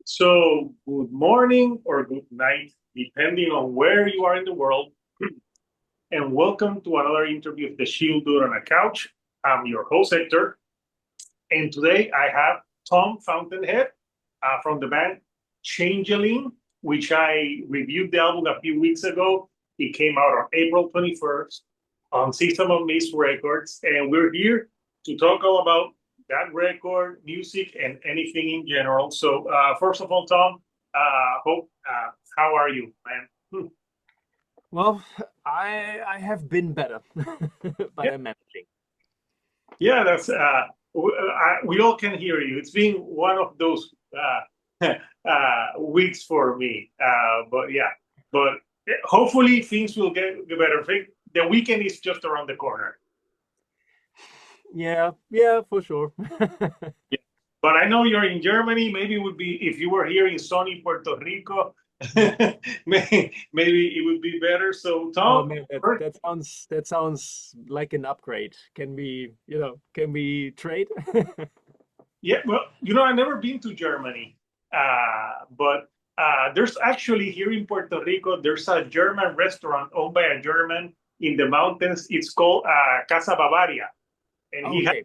So, good morning or good night, depending on where you are in the world, and welcome to another interview of the Shield Dude on a Couch. I'm your host, Hector, and today I have Tom Fountainhead from the band Changeling, which I reviewed the album a few weeks ago. It came out on April 21st on System of Mist Records, and we're here to talk all about that record, music, and anything in general. So, first of all, Tom, how are you, man? Well, I have been better, but Yeah, I'm managing. yeah, we all can hear you. It's been one of those weeks for me, but hopefully things will get better. The weekend is just around the corner. Yeah, yeah, for sure. Yeah. But I know you're in Germany. Maybe it would be if you were here in sunny Puerto Rico, maybe it would be better. So, Oh Tom, man, that first, that sounds like an upgrade. Can we trade? yeah, well, I've never been to Germany, but there's actually here in Puerto Rico, there's a German restaurant owned by a German in the mountains. It's called Casa Bavaria, and he has Okay,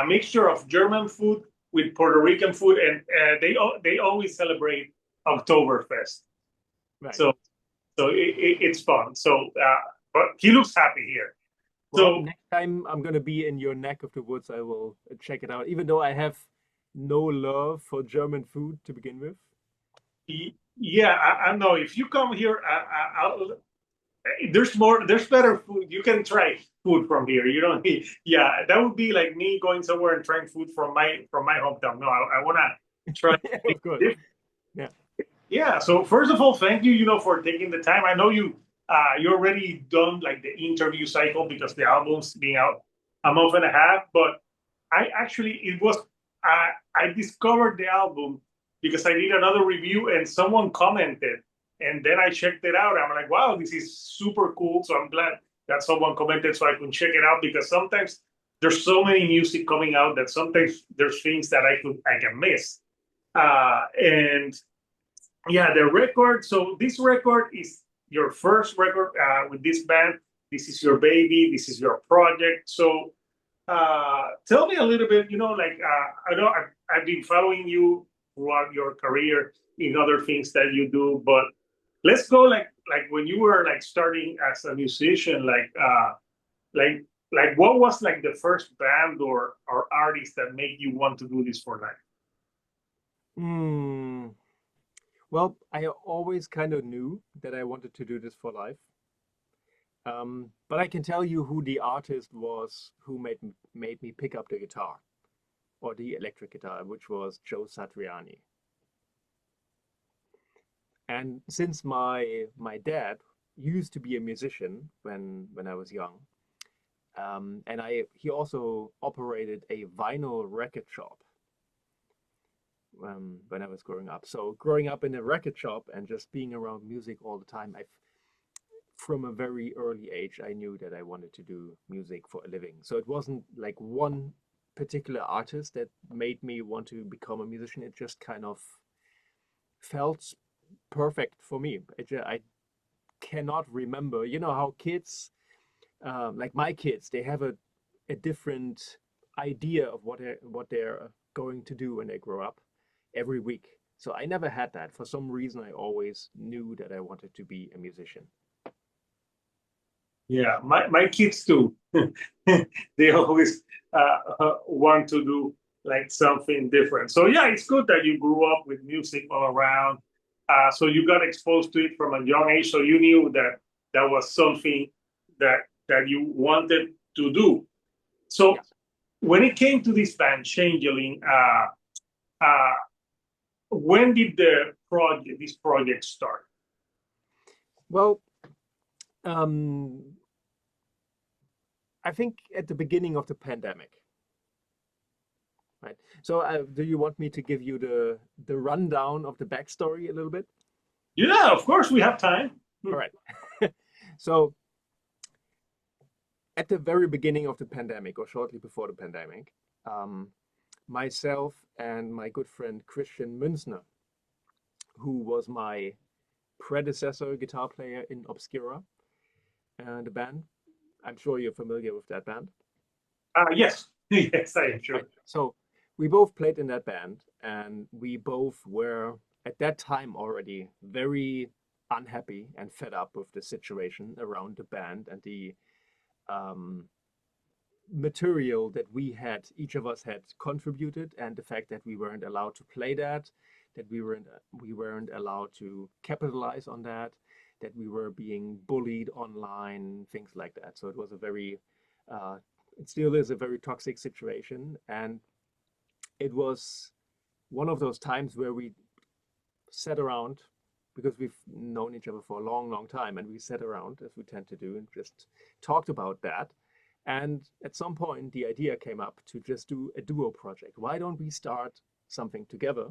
a mixture of German food with Puerto Rican food, and they always celebrate Oktoberfest. right. So it's fun. But he looks happy here. Well, So next time I'm gonna be in your neck of the woods, I will check it out. Even though I have no love for German food to begin with. yeah, I know if you come here, there's better food. You can try food from here. You don't need, yeah, that would be like me going somewhere and trying food from my hometown. No, I want to try. Of course. Yeah. Yeah. So first of all, thank you, for taking the time. I know you already done like the interview cycle because the album's been out a month and a half. But I actually it was I discovered the album because I did another review and someone commented, and then I checked it out. I'm like, wow, this is super cool. So I'm glad that someone commented so I can check it out because sometimes there's so many music coming out that sometimes there's things that I can miss. And yeah, the record. So this record is your first record with this band. This is your baby. This is your project. So tell me a little bit. I know I've been following you throughout your career in other things that you do, but let's go like when you were like starting as a musician, like what was like the first band or artist that made you want to do this for life? Hmm. Well, I always kind of knew that I wanted to do this for life. But I can tell you who the artist was who made me pick up the guitar or the electric guitar, which was Joe Satriani. And since my dad used to be a musician when I was young, and he also operated a vinyl record shop when I was growing up. So growing up in a record shop and just being around music all the time, I from a very early age, I knew that I wanted to do music for a living. So it wasn't like one particular artist that made me want to become a musician. It just kind of felt perfect for me. I cannot remember. You know how kids, like my kids, they have a different idea of what they're going to do when they grow up every week. So I never had that. For some reason, I always knew that I wanted to be a musician. Yeah, my kids too. They always want to do like something different. So yeah, it's good that you grew up with music all around. So you got exposed to it from a young age. So you knew that that was something that that you wanted to do. So Yeah. when it came to this band, Changeling, uh, when did this project start? Well, um, I think at the beginning of the pandemic, right? So, do you want me to give you the rundown of the backstory a little bit? Yeah, of course we have time. All right. So, at the very beginning of the pandemic, or shortly before the pandemic, myself and my good friend Christian Münzner. who was my predecessor guitar player in Obscura, the band. I'm sure you're familiar with that band. Yes, yes, I am Right. sure. So we both played in that band, and we both were at that time already very unhappy and fed up with the situation around the band and the um, material that we had, each of us had contributed, and the fact that we weren't allowed to play that, that we weren't allowed to capitalize on that, that we were being bullied online, things like that. So it was a very, it still is a very toxic situation, and it was one of those times where we sat around because we've known each other for a long, long time, and we sat around as we tend to do and just talked about that. And at some point, the idea came up to just do a duo project. Why don't we start something together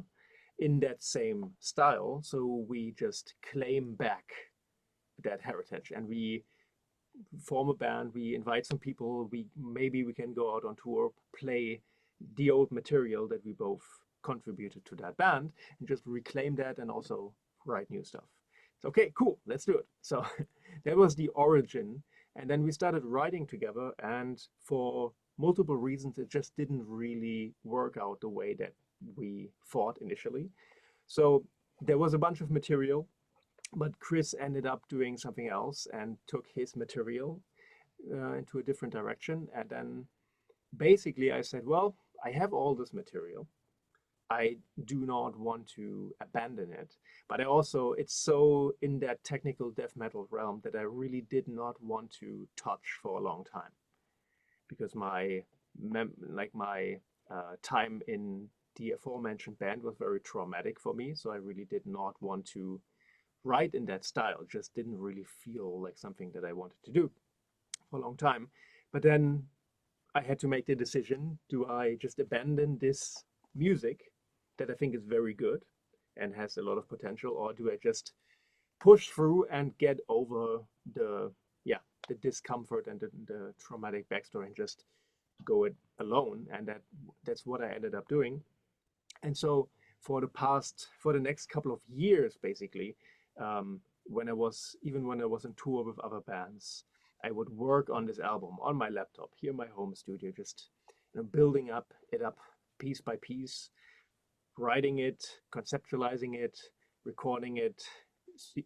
in that same style? So we just claim back that heritage and we form a band, we invite some people, we can go out on tour, play the old material that we both contributed to that band and just reclaim that and also write new stuff. So, okay, cool, let's do it. So that was the origin. And then we started writing together, and for multiple reasons, it just didn't really work out the way that we thought initially. So there was a bunch of material, but Chris ended up doing something else and took his material into a different direction. And then basically I said, well, I have all this material. I do not want to abandon it. But I also, it's so in that technical death metal realm that I really did not want to touch for a long time because my time in the aforementioned band was very traumatic for me. So I really did not want to write in that style. It just didn't really feel like something that I wanted to do for a long time. But then I had to make the decision, do I just abandon this music that I think is very good and has a lot of potential, or do I just push through and get over the yeah the discomfort and the traumatic backstory and just go it alone? And that's what I ended up doing. And so for the next couple of years, basically, when I was on tour with other bands, I would work on this album on my laptop here in my home studio, just building it up piece by piece, writing it, conceptualizing it, recording it,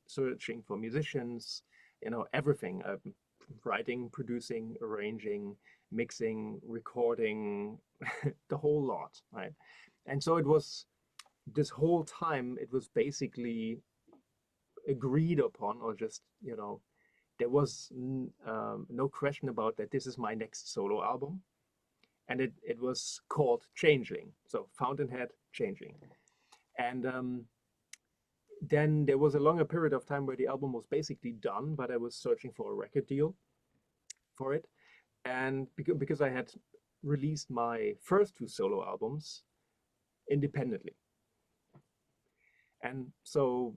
searching for musicians, everything. Writing, producing, arranging, mixing, recording, the whole lot, right? And so it was this whole time, it was basically agreed upon, or just, there was no question about that this is my next solo album. And it was called Changeling. So Fountainhead, Changeling. And then there was a longer period of time where the album was basically done, but I was searching for a record deal for it. And because I had released my first two solo albums independently. And so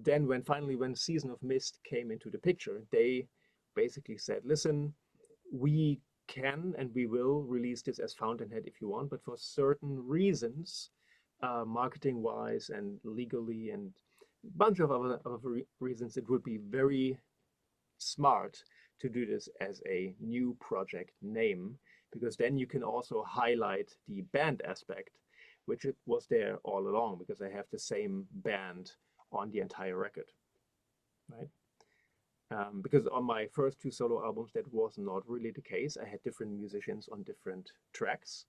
then when Season of Mist came into the picture, they basically said, listen, we can and we will release this as Fountainhead if you want, but for certain reasons, marketing wise and legally and a bunch of other reasons, it would be very smart to do this as a new project name, because then you can also highlight the band aspect, which it was there all along, because I have the same band on the entire record, right? Because on my first two solo albums, that was not really the case. I had different musicians on different tracks.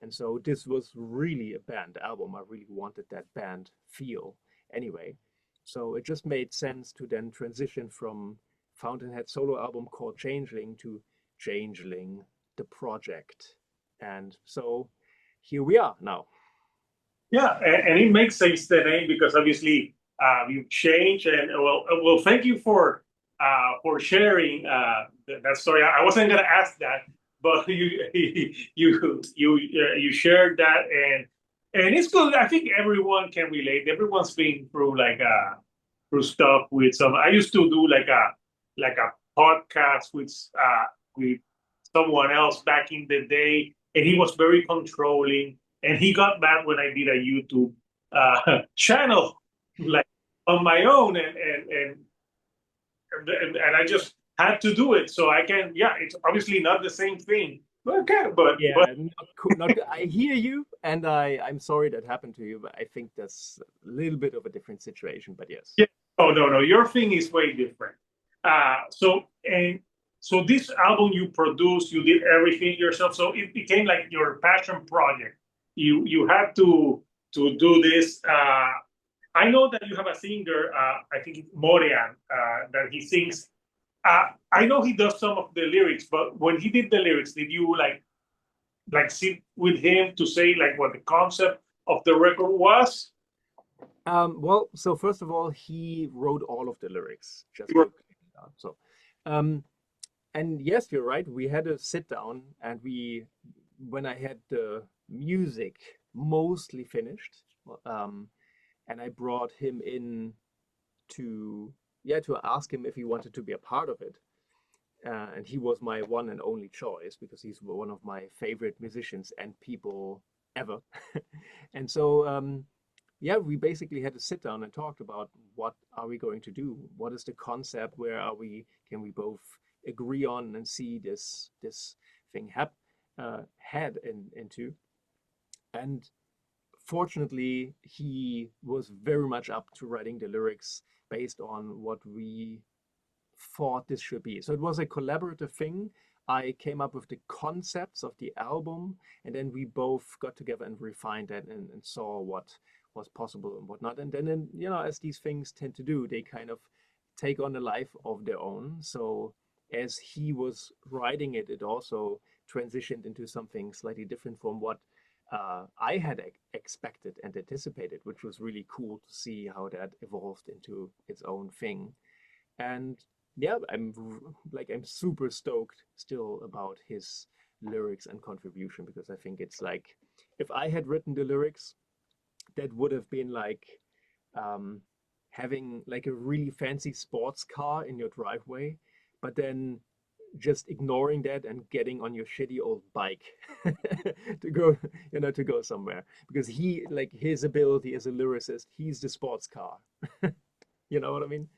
And so this was really a band album. I really wanted that band feel anyway. So it just made sense to then transition from Fountainhead solo album called Changeling to Changeling, the project. And so here we are now. Yeah, and it makes sense the name because obviously you've changed, and well, thank you for sharing that story. I wasn't gonna ask that, but you shared that, and it's good. I think everyone can relate. Everyone's been through through stuff with some. I used to do like a podcast with someone else back in the day, and he was very controlling, and he got mad when I did a YouTube channel. like on my own, and I just had to do it. So I can, yeah, it's obviously not the same thing. Okay, but Yeah, not cool. Not good. I hear you, and I'm sorry that happened to you, but I think that's a little bit of a different situation. But yes. yeah. Oh no, no, your thing is way different. So this album you produced, you did everything yourself. So it became like your passion project. You had to do this. I know that you have a singer. I think it's Morian that he sings. I know he does some of the lyrics, but when he did the lyrics, did you like sit with him to say like what the concept of the record was? Well, so first of all, he wrote all of the lyrics, just to clear it out. So, um, and yes, you're right. We had a sit down, and when I had the music mostly finished, um, and I brought him in to, yeah, to ask him if he wanted to be a part of it. And he was my one and only choice because he's one of my favorite musicians and people ever. And so, yeah, we basically had to sit down and talked about what are we going to do? What is the concept? Where are we? Can we both agree on and see this thing head into? And fortunately, he was very much up to writing the lyrics based on what we thought this should be. So it was a collaborative thing. I came up with the concepts of the album, and then we both got together and refined that and saw what was possible and whatnot. And then, as these things tend to do, they kind of take on a life of their own. So as he was writing it, it also transitioned into something slightly different from what I had expected and anticipated, which was really cool to see how that evolved into its own thing. And yeah, I'm super stoked still about his lyrics and contribution because I think it's like if I had written the lyrics, that would have been like um, having like a really fancy sports car in your driveway, but then just ignoring that and getting on your shitty old bike to go, to go somewhere because he like his ability as a lyricist, he's the sports car. You know what I mean?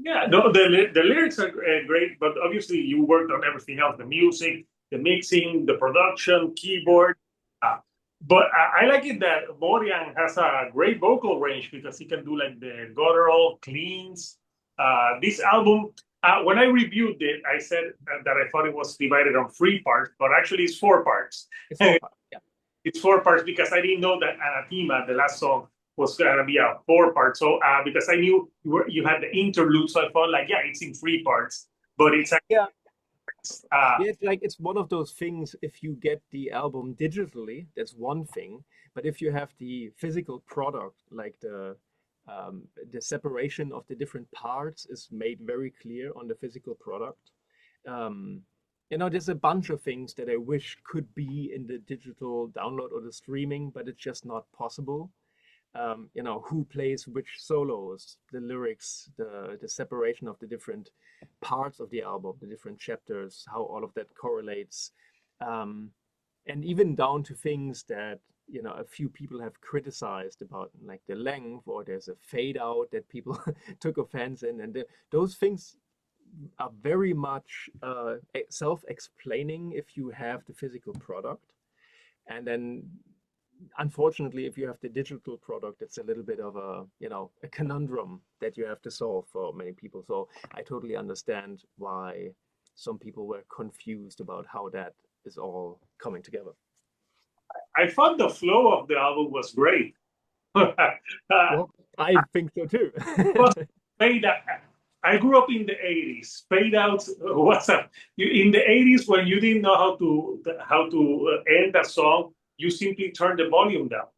Yeah, no, the lyrics are great, but obviously you worked on everything else: the music, the mixing, the production, keyboard. Uh, but I like it that Morian has a great vocal range because he can do like the guttural cleans. This album, when I reviewed it, I said that I thought it was divided on three parts, but actually it's four parts. It's four parts. Yeah. It's four parts because I didn't know that Anathema, the last song, was gonna be a four part. So because I knew you had the interlude, so I thought like, yeah, it's in three parts, but it's Yeah. uh, Yeah, it's like it's one of those things. If you get the album digitally, that's one thing. But if you have the physical product, like the separation of the different parts is made very clear on the physical product. Um, there's a bunch of things that I wish could be in the digital download or the streaming, but it's just not possible. Who plays which solos, the lyrics, the separation of the different parts of the album, the different chapters, how all of that correlates, um, and even down to things that a few people have criticized about, like the length, or there's a fade out that people took offense in, and those things are very much self-explaining if you have the physical product, and then unfortunately, if you have the digital product, it's a little bit of a conundrum that you have to solve for many people. So I totally understand why some people were confused about how that is all coming together. I thought the flow of the album was great. Well, I think so too. Was fade out. I grew up in the 80s. Fade outs. What's up? In the 80s, when you didn't know how to end a song, you simply turned the volume down.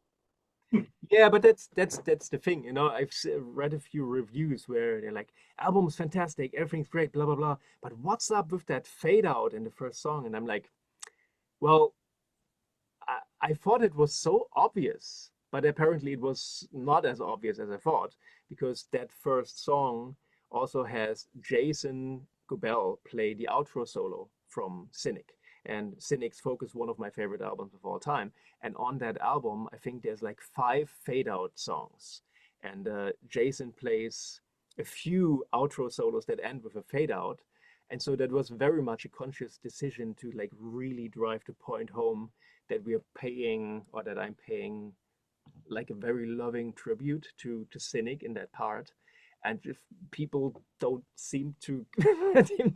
Yeah, but that's the thing, I've read a few reviews where they're like, album's fantastic, everything's great, blah blah blah. But what's up with that fade out in the first song? And I'm like, well, I thought it was so obvious, but apparently it was not as obvious as I thought, because that first song also has Jason Gobel play the outro solo from Cynic. And Cynic's Focus, one of my favorite albums of all time. And on that album, I think there's like 5 fade out songs. And Jason plays a few outro solos that end with a fade out. And so that was very much a conscious decision to like really drive the point home that we are paying, or that I'm paying, like a very loving tribute to Cynic in that part. And if people don't seem to seem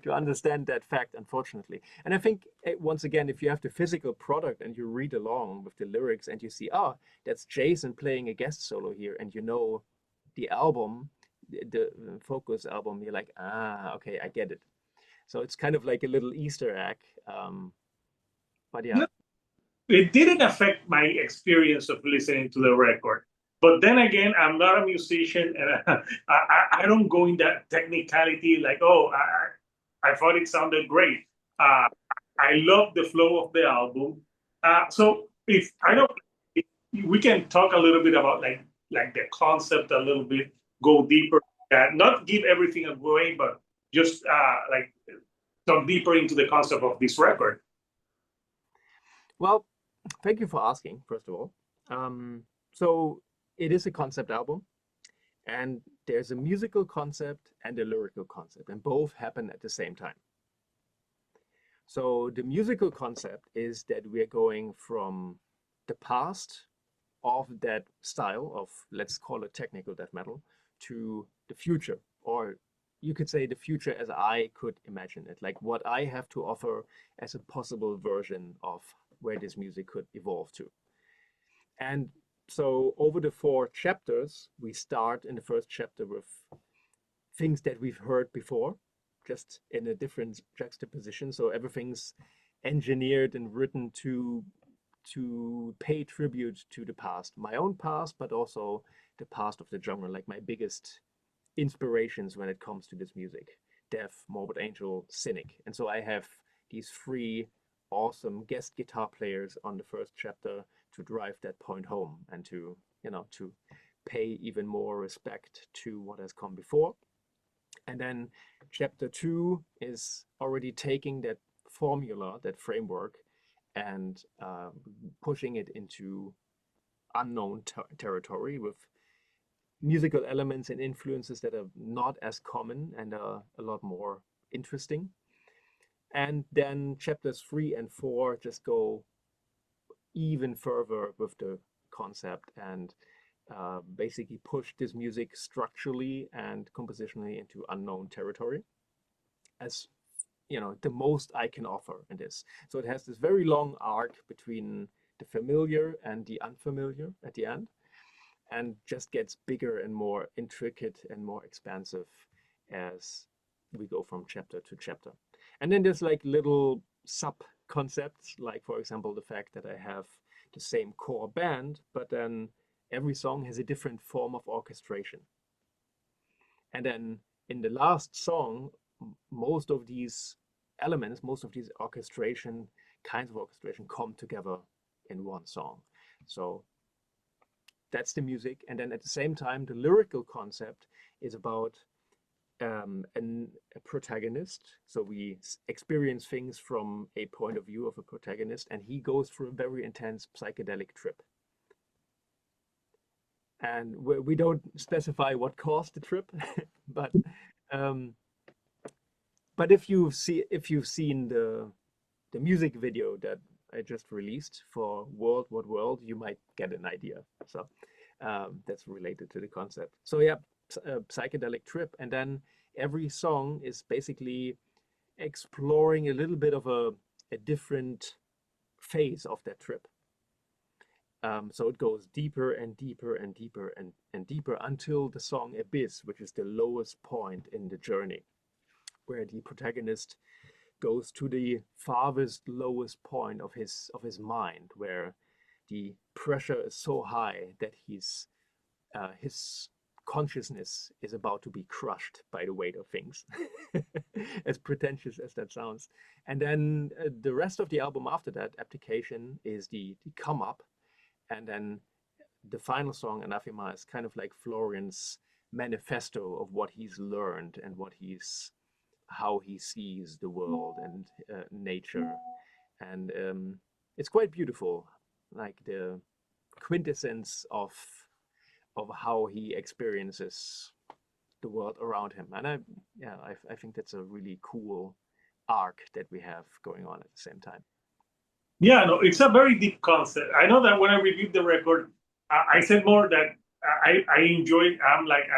to understand that fact, unfortunately. And I think once again, if you have the physical product and you read along with the lyrics and you see, oh, that's Jason playing a guest solo here, and you know the album, the Focus album, you're like, ah, okay, I get it. So it's kind of like a little Easter egg. But yeah. It didn't affect my experience of listening to the record. But then again, I'm not a musician, and I don't go in that technicality like, oh, I thought it sounded great. Uh, I love the flow of the album. So if I don't, if we can talk a little bit about like the concept a little bit, go deeper, not give everything away, but just like talk deeper into the concept of this record. Well, thank you for asking, first of all. So it is a concept album, and there's a musical concept and a lyrical concept, and both happen at the same time. So the musical concept is that we're going from the past of that style of, let's call it technical death metal, to the future, or you could say the future as I could imagine it, like what I have to offer as a possible version of where this music could evolve to. And so over the 4 chapters, we start in the first chapter with things that we've heard before, just in a different juxtaposition. So everything's engineered and written to pay tribute to the past, my own past, but also the past of the genre, like my biggest inspirations when it comes to this music: Death, Morbid Angel, Cynic. And so I have these 3 awesome guest guitar players on the first chapter to drive that point home and to, to pay even more respect to what has come before. And then chapter 2 is already taking that formula, that framework, and pushing it into unknown territory with musical elements and influences that are not as common and are a lot more interesting. And then chapters 3 and 4 just go even further with the concept and basically push this music structurally and compositionally into unknown territory, as the most I can offer in this. So it has this very long arc between the familiar and the unfamiliar at the end, and just gets bigger and more intricate and more expansive as we go from chapter to chapter. And then there's like little sub concepts, like for example the fact that I have the same core band, but then every song has a different form of orchestration. And then in the last song, most of these elements, most of these kinds of orchestration come together in one song. So that's the music. And then at the same time, the lyrical concept is about a protagonist. So we experience things from a point of view of a protagonist, and he goes through a very intense psychedelic trip. And we don't specify what caused the trip, but um, if you've seen the music video that I just released for World What World, you might get an idea. So that's related to the concept. So yeah, a psychedelic trip, and then every song is basically exploring a little bit of a different phase of that trip. So it goes deeper and deeper and deeper and deeper until the song Abyss, which is the lowest point in the journey, where the protagonist goes to the farthest lowest point of his mind, where the pressure is so high that his consciousness is about to be crushed by the weight of things. As pretentious as that sounds. And then the rest of the album after that, Abdication, is the come up. And then the final song, Anathema, is kind of like Florian's manifesto of what he's learned and what he's how he sees the world and nature, and it's quite beautiful, like the quintessence of how he experiences the world around him. And I think that's a really cool arc that we have going on at the same time. Yeah, no, it's a very deep concept. I know that when I reviewed the record, I said more that I enjoyed. I'm like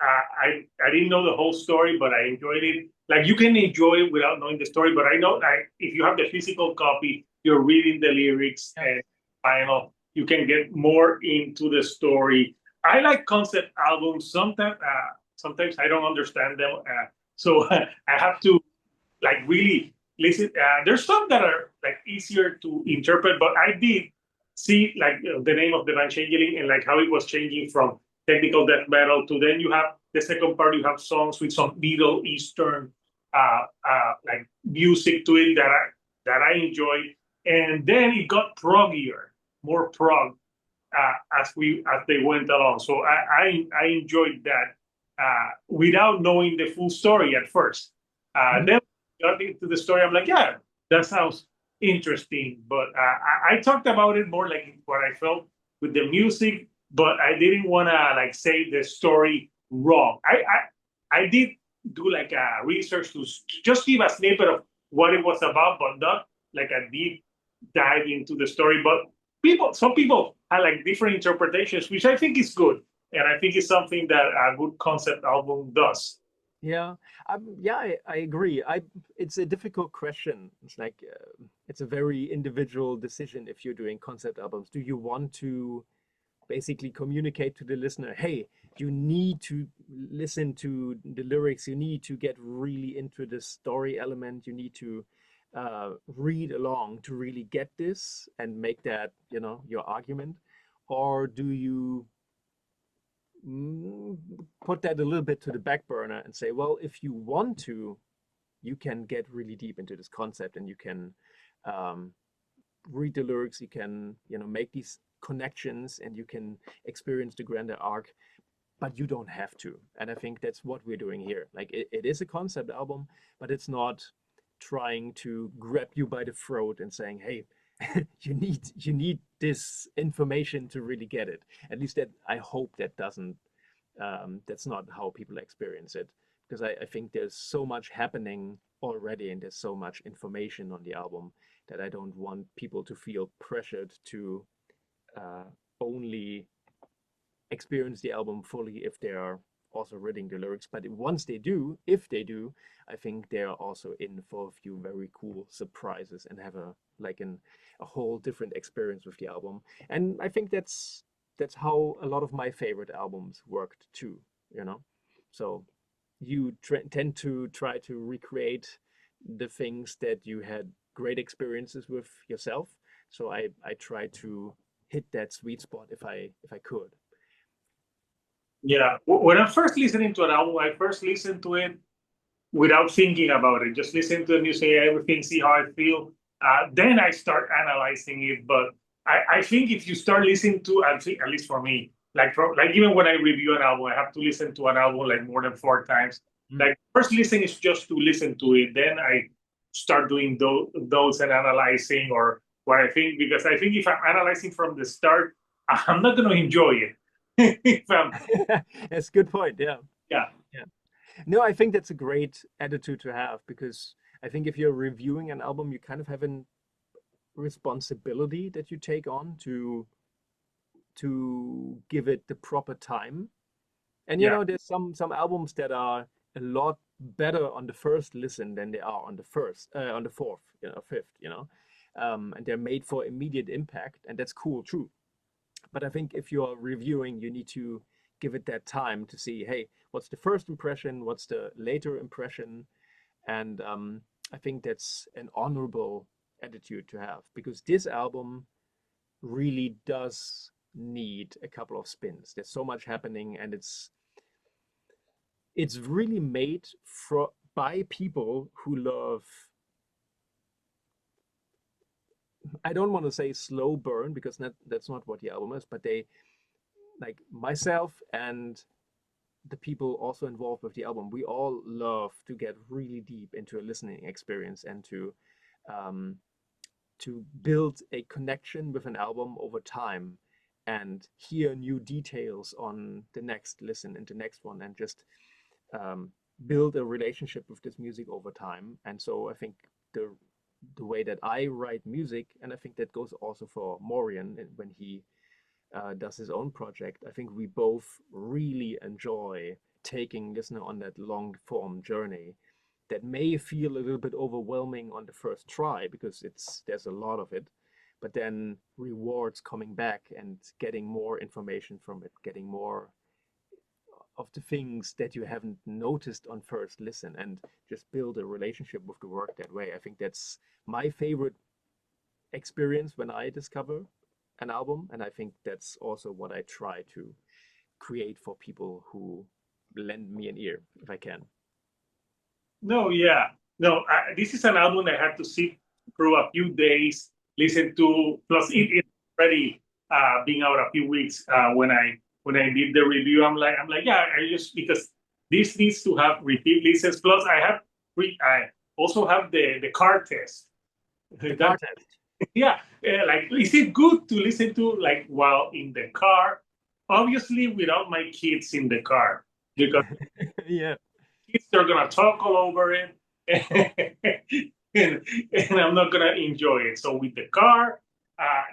I didn't know the whole story, but I enjoyed it. Like you can enjoy it without knowing the story, but I know like if you have the physical copy, you're reading the lyrics Yeah. and final, you can get more into the story. I like concept albums. Sometimes I don't understand them, so I have to like really listen. There's some that are like easier to interpret, but I did see like the name of the band Changeling and like how it was changing from technical death metal to then you have the second part. You have songs with some Middle Eastern like music to it that I enjoy, and then it got proggier, more prog as they went along. So I enjoyed that without knowing the full story at first. Mhm. Then got into the story. I'm like, yeah, that sounds interesting. But I talked about it more like what I felt with the music, but I didn't want to like say the story wrong. I did do like a research to just give a snippet of what it was about, but not like a deep dive into the story. But some people had like different interpretations, which I think is good, and I think it's something that a good concept album does. Yeah, yeah, I agree. It's a difficult question. It's like it's a very individual decision if you're doing concept albums. Do you want to basically communicate to the listener, hey, you need to listen to the lyrics, you need to get really into the story element, you need to read along to really get this and make that, your argument? Or do you mm, put that a little bit to the back burner and say, well, if you want to, you can get really deep into this concept and you can um, read the lyrics, you can, make these connections and you can experience the grander arc, but you don't have to. And I think that's what we're doing here. Like it is a concept album, but it's not trying to grab you by the throat and saying, hey, you need this information to really get it. At least that I hope that doesn't that's not how people experience it, because I think there's so much happening already and there's so much information on the album that I don't want people to feel pressured to uh, only experience the album fully if they are also reading the lyrics. But once they do, if they do, I think they are also in for a few very cool surprises and have a whole different experience with the album. And I think that's how a lot of my favorite albums worked too, you know. So you tend to try to recreate the things that you had great experiences with yourself. So I try to hit that sweet spot if I could. Yeah, when I'm first listening to an album, I first listen to it without thinking about it. Just listen to the music, everything, see how I feel. Then I start analyzing it. But I think if you start listening to, at least for me, like even when I review an album, I have to listen to an album like more than 4 times. Mm. Like first listen is just to listen to it. Then I start doing those and analyzing or what I think, because I think if I'm analyzing from the start, I'm not going to enjoy it. if I'm, That's a good point. Yeah. yeah, Yeah. No, I think that's a great attitude to have, because I think if you're reviewing an album, you kind of have a responsibility that you take on to give it the proper time. And yeah, there's some albums that are a lot better on the first listen than they are on the fourth, fifth, and they're made for immediate impact, and that's cool too. But I think if you're reviewing, you need to give it that time to see, hey, what's the first impression? What's the later impression? And I think that's an honorable attitude to have, because this album really does need a couple of spins. There's so much happening, and it's really made by people who love, I don't want to say slow burn, because that's not what the album is, but they, like myself and the people also involved with the album, we all love to get really deep into a listening experience and um, to build a connection with an album over time and hear new details on the next listen and the next one and just um, build a relationship with this music over time. And so I think the way that I write music, and I think that goes also for Morian when he does his own project, I think we both really enjoy taking listener on that long form journey that may feel a little bit overwhelming on the first try because there's a lot of it, but then rewards coming back and getting more information from it, getting more of the things that you haven't noticed on first listen, and just build a relationship with the work that way. I think that's my favorite experience when I discover an album, and I think that's also what I try to create for people who lend me an ear if I can. No, yeah. No, this is an album I had to sit through a few days, listen to, plus it's already been out a few weeks when I did the review. I'm like, yeah, I just because this needs to have repeat listens. Plus, I also have the car test. The That car test. yeah, like is it good to listen to like while in the car? Obviously, without my kids in the car because Yeah. kids are gonna talk all over it, and I'm not gonna enjoy it. So with the car,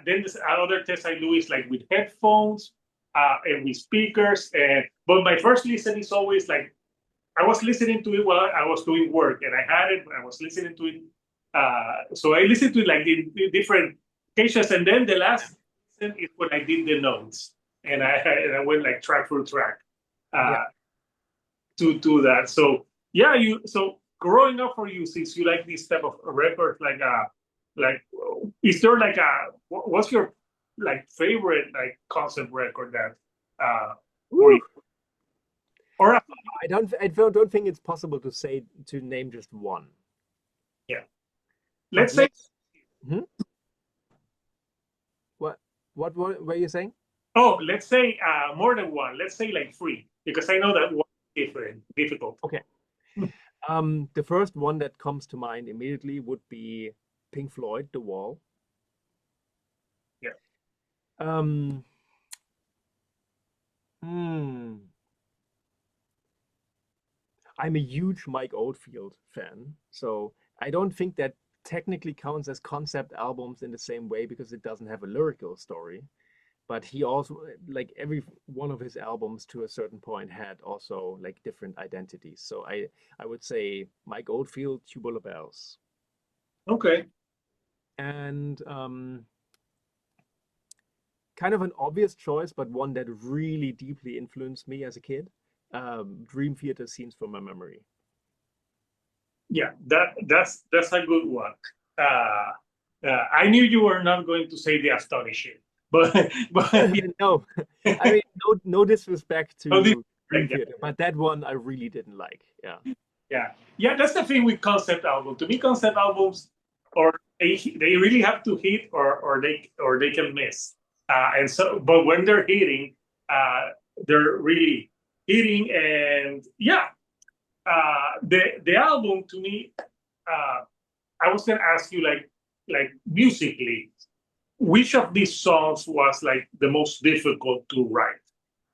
then this other test I do is like with headphones and with speakers. And but my first listen is always like I was listening to it while I was doing work, and I had it. I was listening to it, so I listened to it like in different occasions. And then the last listen is when I did the notes, and I went like track for track. Yeah. Uh, to do that. So yeah, you so growing up for you, since you like this type of record, like is there like a what's your like favorite like concept record that for you Woo. or I don't think it's possible to name just one. yeah, But let's say let's. Hmm? What what were you saying? oh let's say more than one. Let's say like three because I know that one is difficult. Okay. The first one that comes to mind immediately would be Pink Floyd, The Wall. Yeah. Um, hmm, I'm a huge Mike Oldfield fan, so I don't think that technically counts as concept albums in the same way because it doesn't have a lyrical story. But he also, like every one of his albums to a certain point, had also like different identities. So I would say Mike Oldfield, Tubular Bells, Okay. and kind of an obvious choice, but one that really deeply influenced me as a kid. Dream Theater Scenes from My Memory. Yeah, that's a good one. I knew you were not going to say the astonishing, but but No, I mean no disrespect oh, to Dream yeah, Theater, but that one I really didn't like. Yeah. yeah. That's the thing with concept album. To me, concept albums, or they really have to hit, or they can miss. And so, but when they're hitting, they're really hitting. And yeah, the album to me, I was gonna ask you like musically, which of these songs was like the most difficult to write?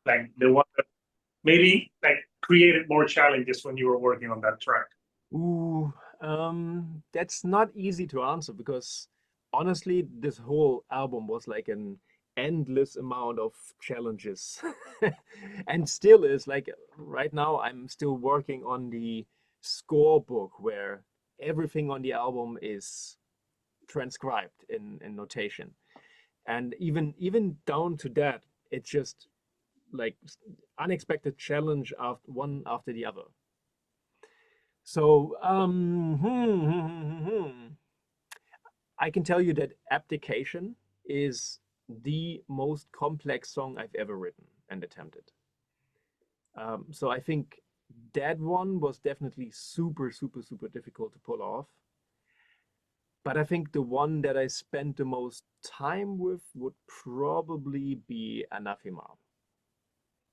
Like the one that maybe like created more challenges when you were working on that track? Ooh, that's not easy to answer because honestly, this whole album was like an endless amount of challenges. And still is like right now I'm still working on the scorebook where everything on the album is transcribed in notation. And even down to that, it's just like unexpected challenge after one after the other. So, I can tell you that Abdication is the most complex song I've ever written and attempted. So I think that one was definitely super, super, super difficult to pull off. But I think the one that I spent the most time with would probably be Anathema.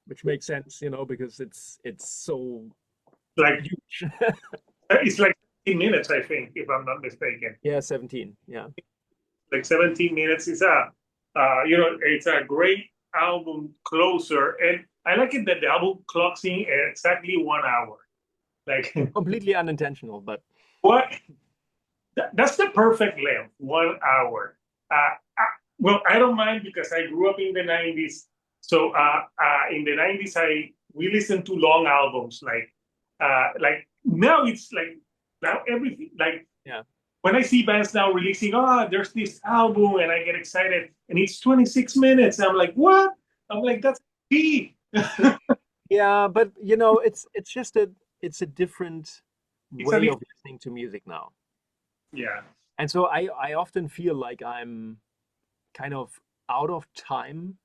which makes sense, because it's so Like huge. it's like 10 minutes, I think, if I'm not mistaken. Yeah, 17. Yeah. Like 17 minutes is it's a great album closer, and I like it that the album clocks in at exactly 1 hour. Like Completely unintentional, but what? That's the perfect length, 1 hour. Well, I don't mind because I grew up in the 90s. So in the 90s, we listened to long albums. Like now it's like now everything like yeah. when I see bands now releasing, there's this album, and I get excited, and it's 26 minutes. I'm like, what? I'm like, that's key. Yeah, but it's just it's a different It's a way different, of listening to music now. yeah. And so I often feel like I'm kind of out of time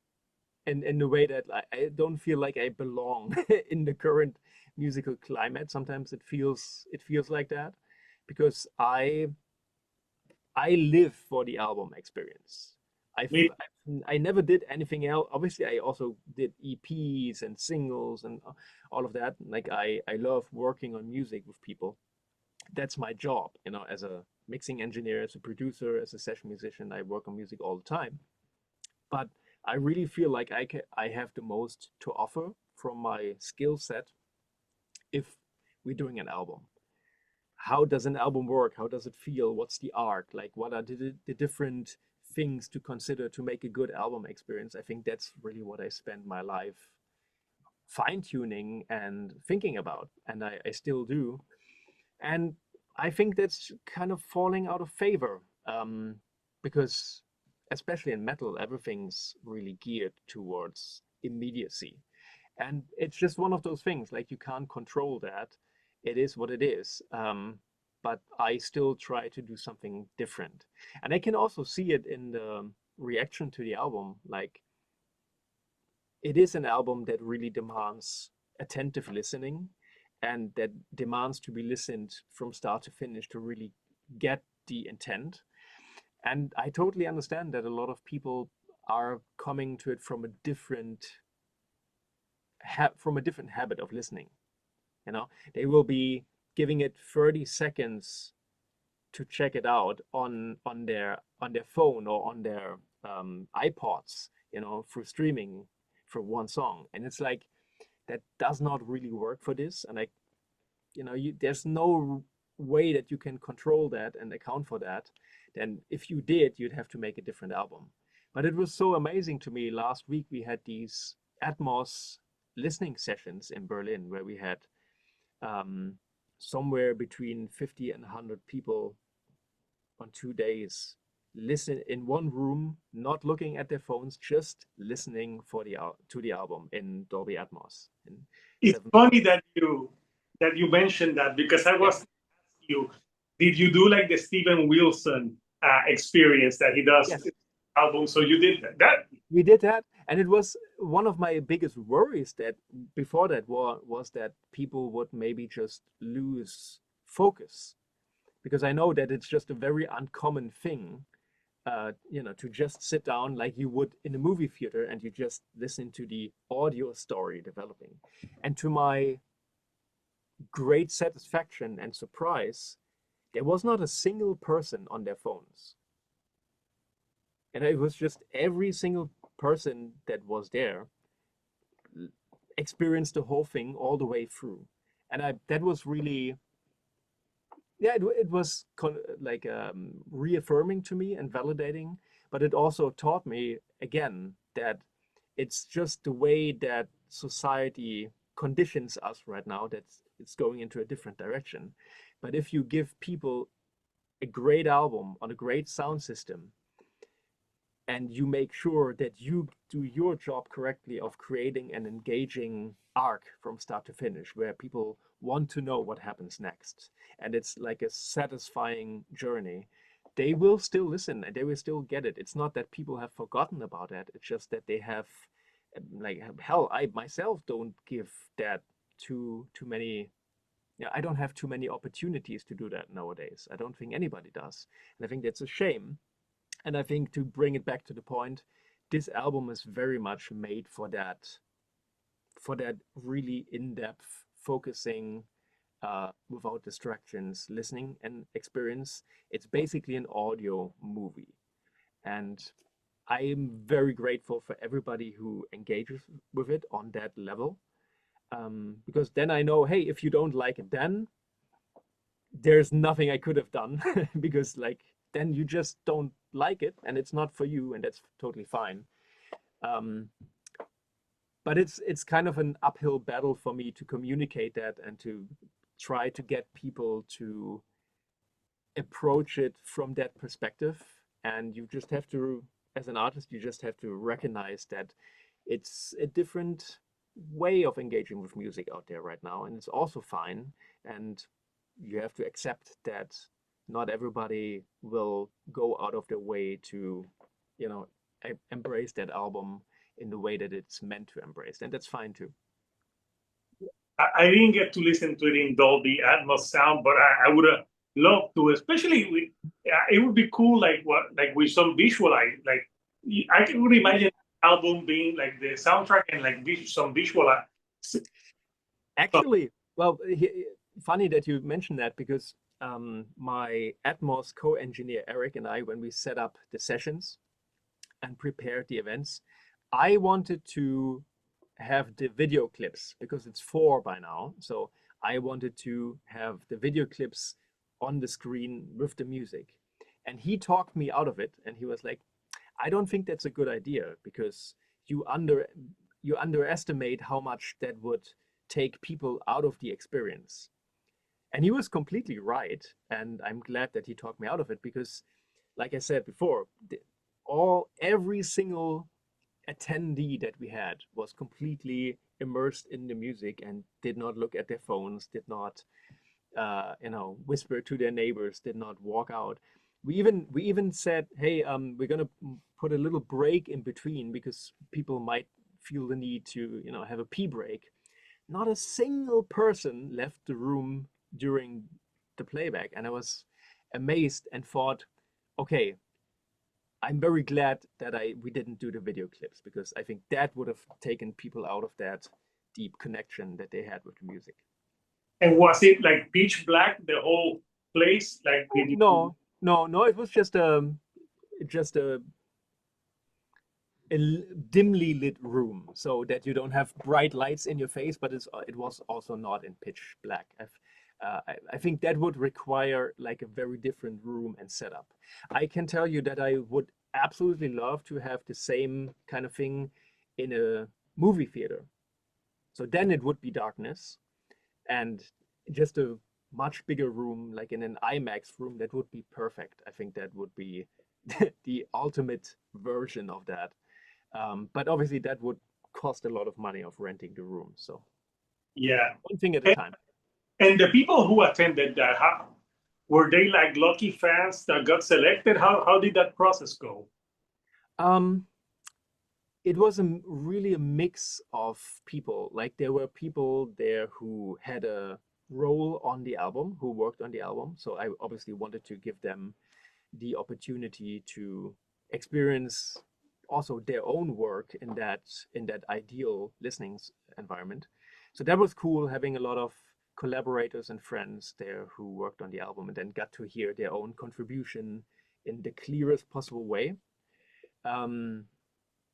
in the way that I don't feel like I belong in the current musical climate. Sometimes it feels like that because I live for the album experience. Me, I never did anything else. Obviously, I also did EPs and singles and all of that. Like I love working on music with people. That's my job, as a mixing engineer, as a producer, as a session musician. I work on music all the time. But I really feel like I have the most to offer from my skill set if we're doing an album. How does an album work? How does it feel? What's the art? Like, what are the different things to consider to make a good album experience? I think that's really what I spend my life fine tuning and thinking about, and I still do. And I think that's kind of falling out of favor because, especially in metal, everything's really geared towards immediacy. And it's just one of those things, like you can't control that. It is what it is. But I still try to do something different. And I can also see it in the reaction to the album. Like, it is an album that really demands attentive listening and that demands to be listened from start to finish to really get the intent. And I totally understand that a lot of people are coming to it from a different habit of listening. They will be giving it 30 seconds to check it out on their phone or on their iPods, through streaming for one song. And it's like that does not really work for this. And there's no way that you can control that and account for that. Then if you did, you'd have to make a different album. But it was so amazing to me. Last week we had these Atmos listening sessions in Berlin where we had um, somewhere between 50 and 100 people on 2 days listen in one room, not looking at their phones, just listening to the album in Dolby Atmos in it's seven. funny that you mentioned that because I Yeah. was you, did you do like the Steven Wilson experience that he does Yes, album? So you did that. we did that, and it was one of my biggest worries that before that was that people would maybe just lose focus because I know that it's just a very uncommon thing, to just sit down like you would in a movie theater and you just listen to the audio story developing. And to my great satisfaction and surprise, there was not a single person on their phones. And it was just every single person that was there experienced the whole thing all the way through. And that was really, yeah, it was like reaffirming to me and validating, but it also taught me again that it's just the way that society conditions us right now that it's going into a different direction. But if you give people a great album on a great sound system and you make sure that you do your job correctly of creating an engaging arc from start to finish where people want to know what happens next and it's like a satisfying journey, they will still listen and they will still get it. It's not that people have forgotten about it, it's just that they have, like, hell, I myself don't give that too many. Yeah, I don't have too many opportunities to do that nowadays. I don't think anybody does, and I think that's a shame. And I think, to bring it back to the point, this album is very much made for that for that really in-depth focusing, without distractions, listening and experience. It's basically an audio movie. And I am very grateful for everybody who engages with it on that level. Because then I know, hey, if you don't like it, then there's nothing I could have done because like then you just don't like it and it's not for you, and that's totally fine. Um, but it's kind of an uphill battle for me to communicate that and to try to get people to approach it from that perspective. And you just have to, as an artist, you just have to recognize that it's a different way of engaging with music out there right now, and it's also fine. And you have to accept that not everybody will go out of their way to, you know, embrace that album in the way that it's meant to embrace, and that's fine too. I didn't get to listen to it in Dolby Atmos sound, but I would have loved to, especially with, it would be cool, like what, like with some visual, like I can really imagine the album being like the soundtrack and like some visual. Actually, well, funny that you mentioned that because my Atmos co-engineer Eric and I, when we set up the sessions and prepared the events, I wanted to have the video clips because it's four by now. So I wanted to have the video clips on the screen with the music. And he talked me out of it, and he was like, I don't think that's a good idea because you under you underestimate how much that would take people out of the experience. And he was completely right. And I'm glad that he talked me out of it because, like I said before, every single attendee that we had was completely immersed in the music and did not look at their phones, did not, whisper to their neighbors, did not walk out. We even said, hey, we're gonna put a little break in between because people might feel the need to, have a pee break. Not a single person left the room during the playback, and I was amazed and thought, okay, I'm very glad that we didn't do the video clips because I think that would have taken people out of that deep connection that they had with the music. And was it like pitch black the whole place? Like did you? No, no, no. It was just a dimly lit room, so that you don't have bright lights in your face, but it was also not in pitch black. I think that would require like a very different room and setup. I can tell you that I would absolutely love to have the same kind of thing in a movie theater. So then it would be darkness and just a much bigger room, like in an IMAX room, that would be perfect. I think that would be the ultimate version of that. But obviously, that would cost a lot of money of renting the room. So Yeah. one thing at a time. And the people who attended that, how, were they like lucky fans that got selected? How did that process go? Um, it was really a mix of people. Like there were people there who had a role on the album, who worked on the album. So I obviously wanted to give them the opportunity to experience also their own work in that ideal listening environment. So that was cool having a lot of collaborators and friends there who worked on the album and then got to hear their own contribution in the clearest possible way. Um,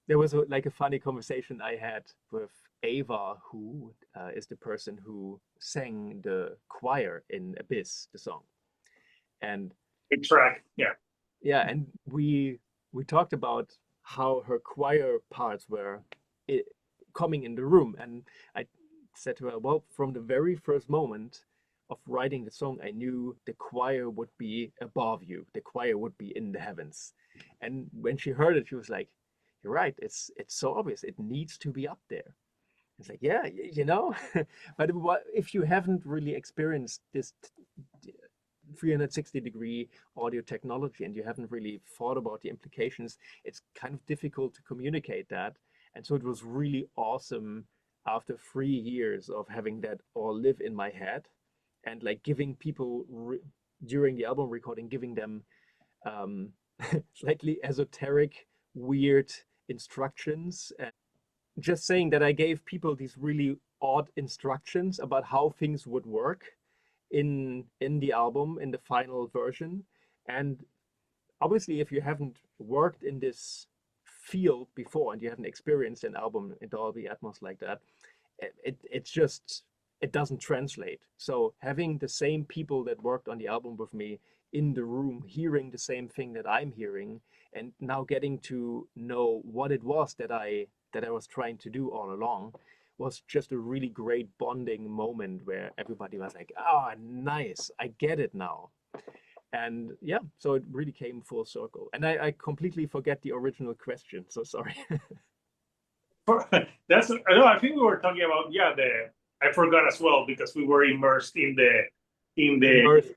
there was like a funny conversation I had with Ava, who is the person who sang the choir in Abyss, the song. And Big track. Yeah. yeah, and we talked about how her choir parts were I coming in the room, and I said to her, "Well, from the very first moment of writing the song, I knew the choir would be above you. The choir would be in the heavens." And when she heard it, she was like, "You're right. It's so obvious. It needs to be up there." It's like, yeah, but if you haven't really experienced this 360-degree audio technology and you haven't really thought about the implications, it's kind of difficult to communicate that. And so it was really awesome after 3 years of having that all live in my head and like giving people during the album recording, giving them um, slightly esoteric, weird instructions just saying that I gave people these really odd instructions about how things would work in the album, in the final version. And obviously, if you haven't worked in this field before and you haven't experienced an album in Dolby Atmos like that, it's just, it doesn't translate. So having the same people that worked on the album with me in the room hearing the same thing that I'm hearing, and now getting to know what it was that I was trying to do all along, was just a really great bonding moment where everybody was like, oh, nice, I get it now. And yeah, so it really came full circle. And I completely forget the original question, so sorry. That's I know. I think we were talking about, yeah, the I forgot as well because we were immersed in the Immersed.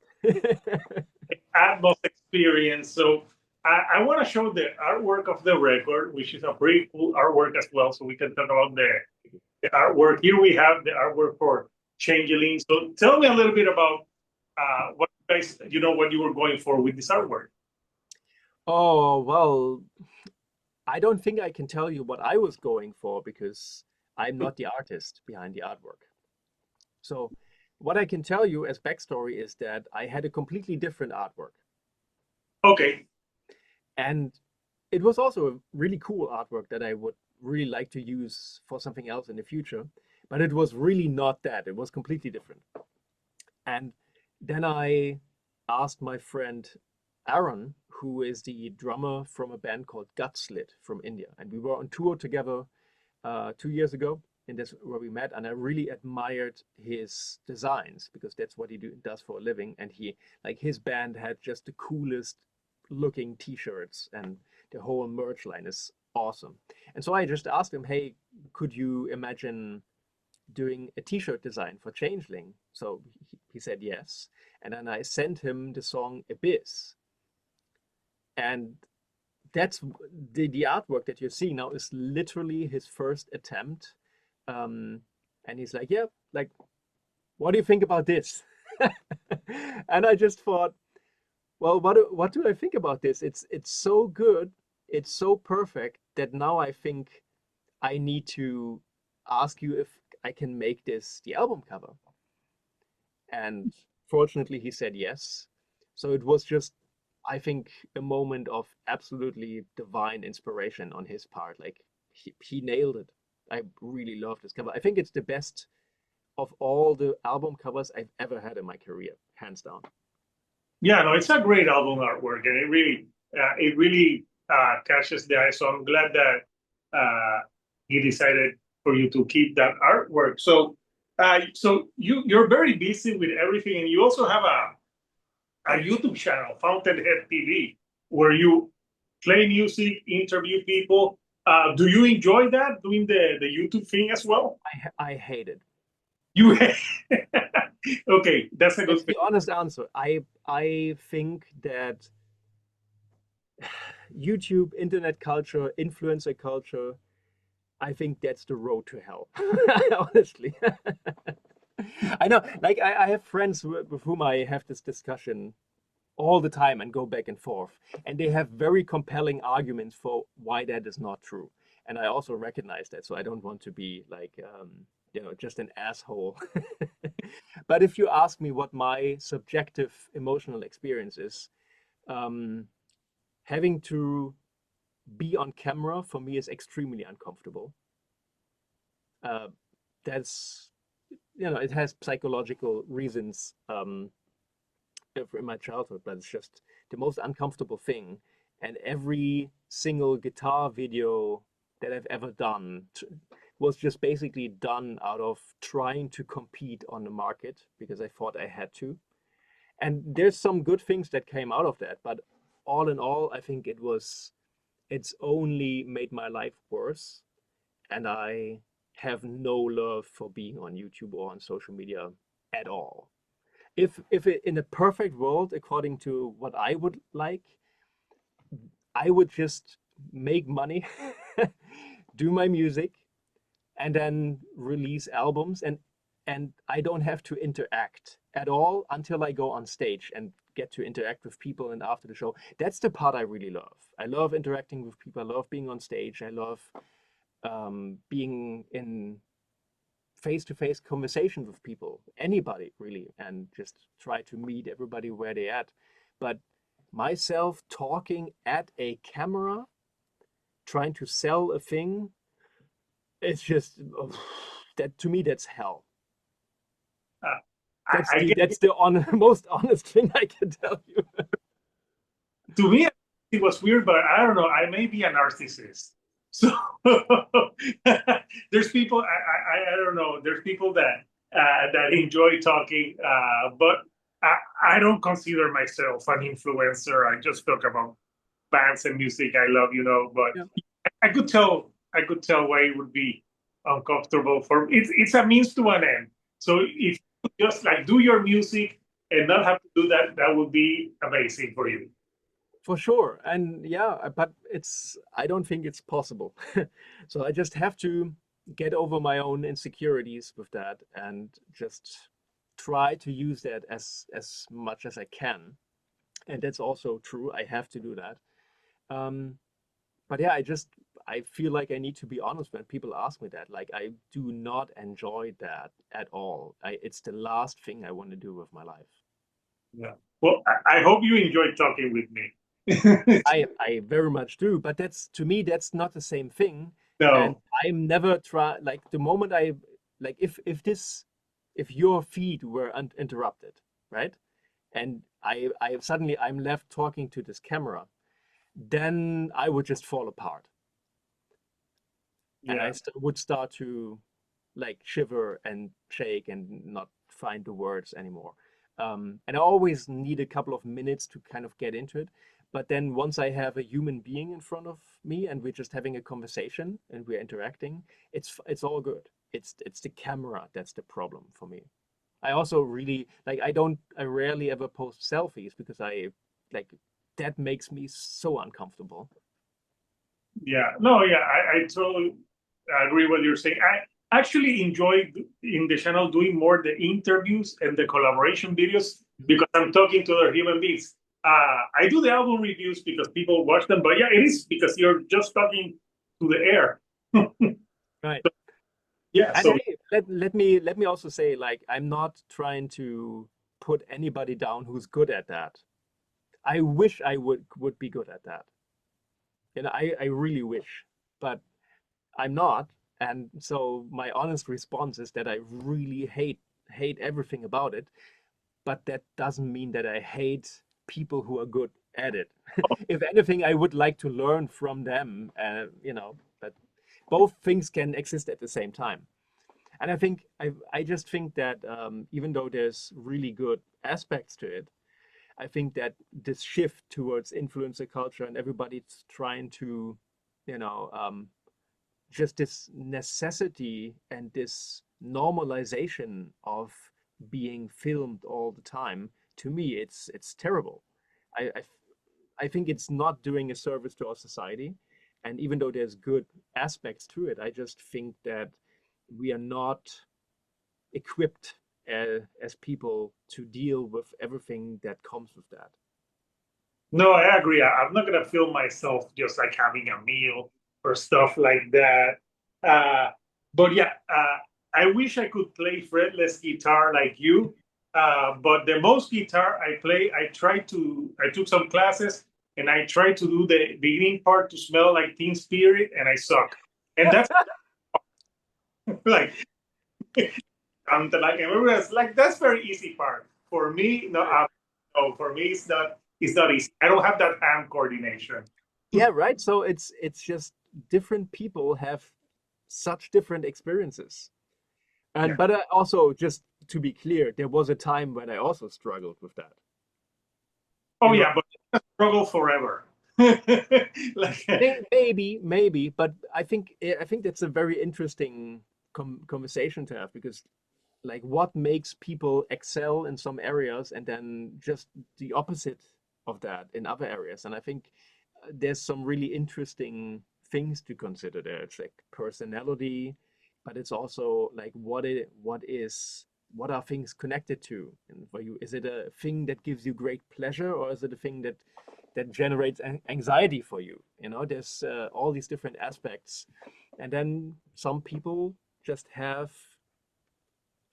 Atmos experience. So I want to show the artwork of the record, which is a pretty cool artwork as well. So we can talk about the artwork. Here we have the artwork for Changeling. So tell me a little bit about what you guys, what you were going for with this artwork. Oh, well, I don't think I can tell you what I was going for because I'm not the artist behind the artwork. So, what I can tell you as backstory is that I had a completely different artwork. Okay. And it was also a really cool artwork that I would really like to use for something else in the future. But it was really not that. It was completely different. And then I asked my friend Aaron, who is the drummer from a band called Gutslit from India. And we were on tour together 2 years ago, and that's where we met. And I really admired his designs because that's what he does for a living. And like his band had just the coolest looking t-shirts, and the whole merch line is awesome. And so I just asked him, hey, could you imagine doing a t-shirt design for Changeling? So he said yes. And then I sent him the song Abyss. And that's the artwork that you're seeing now is literally his first attempt. And he's like, yeah, like, what do you think about this? And I just thought, well, what do I think about this? It's so good, it's so perfect that now I think I need to ask you if I can make this the album cover. And fortunately, he said yes. So it was just, I think, a moment of absolutely divine inspiration on his part. Like he nailed it. I really love this cover. I think it's the best of all the album covers I've ever had in my career, hands down. Yeah, no, it's a great album artwork, and it really catches the eye. So I'm glad that he decided for you to keep that artwork. So you're very busy with everything, and you also have a YouTube channel, Fountainhead TV, where you play music, interview people. Do you enjoy that, doing the YouTube thing as well? I hate it. You okay? That's a That's good thing. the honest answer. I think that YouTube, internet culture, influencer culture, I think that's the road to hell. Honestly. I know, like I have friends with whom I have this discussion all the time and go back and forth, and they have very compelling arguments for why that is not true. And I also recognize that, so I don't want to be like, just an asshole. But if you ask me what my subjective emotional experience is, um, having to be on camera for me is extremely uncomfortable. Uh, that's, it has psychological reasons in my childhood, but it's just the most uncomfortable thing. And every single guitar video that I've ever done was just basically done out of trying to compete on the market because I thought I had to. And there's some good things that came out of that, but all in all, I think it's only made my life worse. And I have no love for being on YouTube or on social media at all. If it, in a perfect world, according to what I would like, I would just make money, do my music, and then release albums, and I don't have to interact at all until I go on stage and get to interact with people and after the show. That's the part I really love. I love interacting with people. I love being on stage. I love being in face-to-face conversations with people, anybody really, and just try to meet everybody where they at. But myself talking at a camera, trying to sell a thing, it's just that to me that's hell. Uh, That's I the get that's the most honest thing I can tell you. to me it was weird, but I don't know. I may be a narcissist. So there's people I don't know. There's people that enjoy talking, but I don't consider myself an influencer. I just talk about bands and music I love, But Yeah, I could tell why it would be uncomfortable for it's a means to an end. So if you just like do your music and not have to do that, that would be amazing for you. for sure. And yeah, but I don't think it's possible. So I just have to get over my own insecurities with that and just try to use that as much as I can. And that's also true. I have to do that. Um, but yeah, I feel like I need to be honest when people ask me that. Like I do not enjoy that at all. It's the last thing I want to do with my life. Yeah. Well, I hope you enjoyed talking with me. I very much do, but that's to me that's not the same thing. And No. I'm never try like the moment I like if your feed were interrupted, right? And I suddenly I'm left talking to this camera, then I would just fall apart. And Yeah. would start to like shiver and shake and not find the words anymore. And I always need a couple of minutes to kind of get into it. But then once I have a human being in front of me and we're just having a conversation and we're interacting, it's all good. It's the camera that's the problem for me. I also really like I rarely ever post selfies because I like that makes me so uncomfortable. Yeah. No, yeah, I totally agree with what you're saying. I actually enjoy in the channel doing more the interviews and the collaboration videos because I'm talking to other human beings. I do the album reviews because people watch them, but yeah, it is because you're just talking to the air. Right. Yeah. And So hey, let me also say, like, I'm not trying to put anybody down who's good at that. I wish I would be good at that. And I really wish, but I'm not. And so my honest response is that I really hate everything about it, but that doesn't mean that I hate people who are good at it. If anything, I would like to learn from them, but both things can exist at the same time. And I think I just think that even though there's really good aspects to it, I think that this shift towards influencer culture and everybody's trying to, you know, just this necessity and this normalization of being filmed all the time, to me, it's terrible. I, I I think it's not doing a service to our society. And even though there's good aspects to it, I just think that we are not equipped as people to deal with everything that comes with that. no, I agree. I'm not gonna film myself just like having a meal or stuff like that. But yeah, I wish I could play fretless guitar like you. But the most guitar I play, I took some classes and I tried to do the beginning part to smell like Teen Spirit, and I suck. And that's like, like everyone's like that's very easy part for me. No, Right. no, for me it's not. It's not easy. I don't have that hand coordination. Yeah, right. So it's just different people have such different experiences. And Yeah. but also just to be clear, there was a time when I also struggled with that. You Oh know, yeah, but struggle forever. Like maybe, but I think that's a very interesting conversation to have because like what makes people excel in some areas and then just the opposite of that in other areas. And I think there's some really interesting things to consider there. It's like personality, but it's also like what are things connected to? And for you, is it a thing that gives you great pleasure, or is it a thing that generates anxiety for you? You know, there's all these different aspects And then some people just have,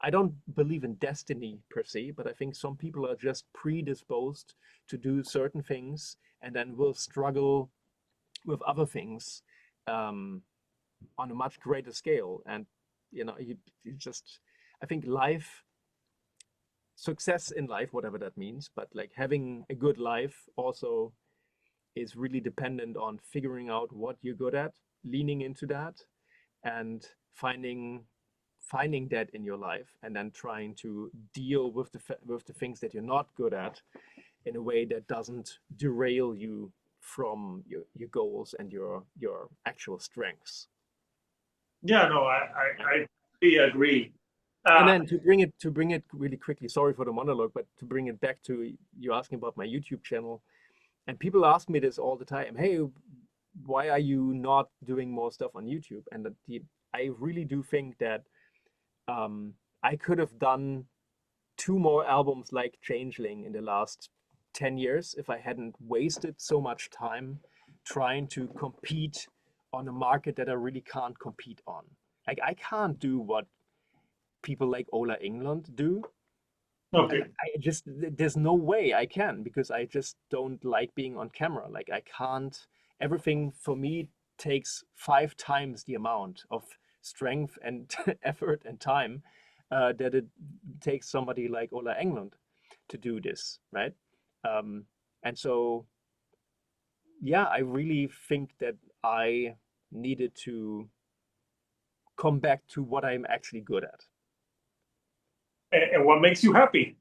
I don't believe in destiny per se, but I think some people are just predisposed to do certain things and then will struggle with other things um, on a much greater scale. And, you just, I think life, success in life, whatever that means, but like having a good life also is really dependent on figuring out what you're good at, leaning into that, and finding that in your life, and then trying to deal with the things that you're not good at in a way that doesn't derail you from your goals and your actual strengths. Yeah, no, I really agree. And Uh, then to bring it really quickly, sorry for the monologue, but to bring it back to you asking about my YouTube channel, and people ask me this all the time. Hey, why are you not doing more stuff on YouTube? And I really do think that I could have done two more albums like Changeling in the last 10 years if I hadn't wasted so much time trying to compete on a market that I really can't compete on. Like I can't do what people like Ola England do. okay. I just there's no way I can because I just don't like being on camera. Like I can't. Everything for me takes 5 times the amount of strength and effort and time that it takes somebody like Ola Englund to do this, right? Um, and so, yeah, I really think that I needed to come back to what I'm actually good at. And what makes you happy?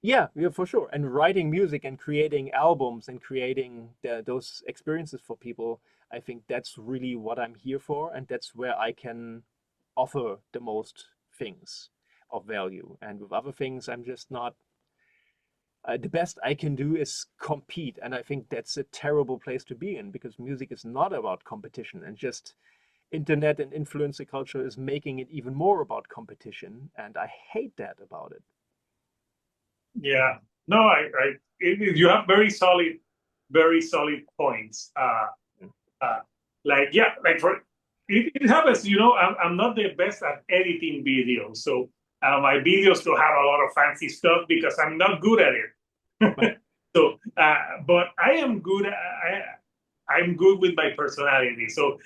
Yeah, yeah, for sure. And writing music and creating albums and creating those experiences for people, I think that's really what I'm here for, and that's where I can offer the most things of value. And with other things, I'm just not. The best I can do is compete, and I think that's a terrible place to be in because music is not about competition, and just internet and influencer culture is making it even more about competition, and I hate that about it. Yeah. No, you have very solid points. Uh, like yeah, like it happens. I'm not the best at editing videos, so my videos don't have a lot of fancy stuff because I'm not good at Right. it. So, but I am good. I'm good with my personality, so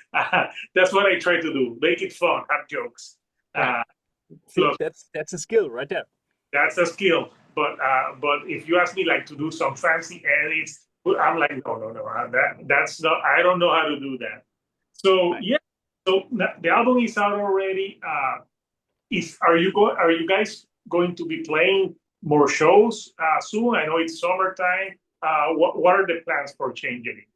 that's what I try to do. Make it fun, have jokes. Right. Uh, See, Plus, that's a skill right there. that's a skill. But if you ask me like to do some fancy edits, I'm like no, that's not. I don't know how to do that. So Right. yeah, so the album is out already. Is Are you guys going to be playing more shows soon? I know it's summertime. What are the plans for changing it?